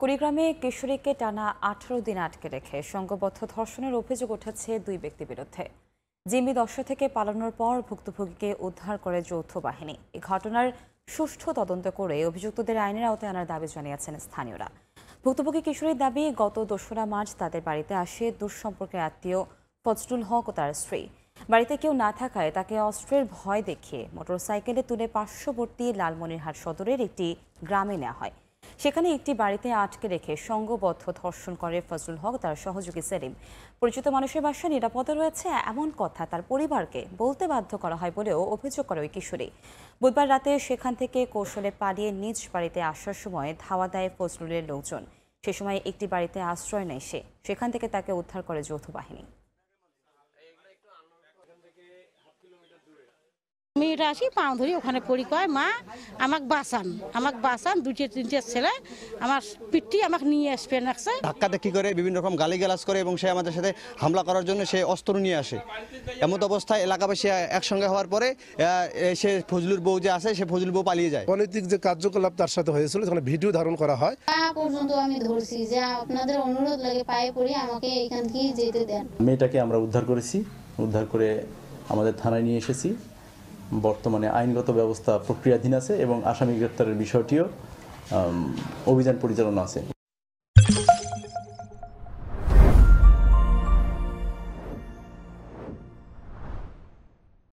কুড়িগ্রামে কিশোরীকে টানা 18 দিন আটকে রেখে সংঘবদ্ধ ধর্ষণের অভিযোগ উঠেছে দুই ব্যক্তির বিরুদ্ধে। জিম্মি দর্শা থেকে পালানোর পর ভুক্তভোগীকে উদ্ধার করে যৌথ বাহিনী। এই ঘটনার সুষ্ঠু তদন্ত করে অভিযুক্তদের আইনের আওতায় আনার দাবি জানিয়েছেন স্থানীয়রা। ভুক্তভোগী কিশোরীর দাবি, গত 2রা মার্চ তাদের বাড়িতে আসে দূরসম্পর্কের আত্মীয় ফজলুল হক ও তার স্ত্রী। বাড়িতে কেউ না থাকায় তাকে অস্ত্রের ভয় দেখিয়ে মোটরসাইকেলে তুলে পার্শ্ববর্তী লালমনিরহাট সদরের একটি গ্রামে নেওয়া হয়। সেখানে একটি বাড়িতে আটকে রেখে সংঘবদ্ধ ধর্ষণ করে ফজলুল হক তার সহযোগী সেলিম। পরিচিত মানুষের বাসায় নিরাপদে রয়েছে এমন কথা তার পরিবারকে বলতে বাধ্য করা হয় বলেও অভিযোগ করে ওই কিশোরী। বুধবার রাতে সেখান থেকে কৌশলে পালিয়ে নিজ বাড়িতে আসার সময় ধাওয়া দেয় ফজলুলের লোকজন। সে সময় একটি বাড়িতে আশ্রয় নেয় সে। সেখান থেকে তাকে উদ্ধার করে যৌথ বাহিনী। মেয়েটা আসি পাও ধরি ওখানে পড়ি, কয় মা আমাকে বাঁচান, দুইটা তিনটে ছেলে আমার পিঠটি আমাকে নিয়ে আসবে নাকছে। ধাক্কাধাক্কি করে বিভিন্ন রকম গালিগালাজ করে এবং সে আমাদের সাথে হামলা করার জন্য সে অস্ত্র নিয়ে আসে। এমন অবস্থায় এলাকাবাসী একসঙ্গে হওয়ার পরে সে ফজলুর বউ যে আছে সে ফজলুর বউ পালিয়ে যায়। অনৈতিক যে কার্যকলাপ তার সাথে হয়েছিল সেখানে ভিডিও ধারণ করা হয়। পর্যন্ত আমি ধরছি যে আপনাদের অনুরোধ লাগে পায়ে পড়ি আমাকে এখান থেকে যেতে দেন। মেয়েটাকে আমরা উদ্ধার করেছি, উদ্ধার করে আমাদের থানায় নিয়ে এসেছি। বর্তমানে আইনগত ব্যবস্থা প্রক্রিয়াধীন আছে এবং আসামি গ্রেপ্তারের বিষয়টিও অভিযান পরিচালনা আছে।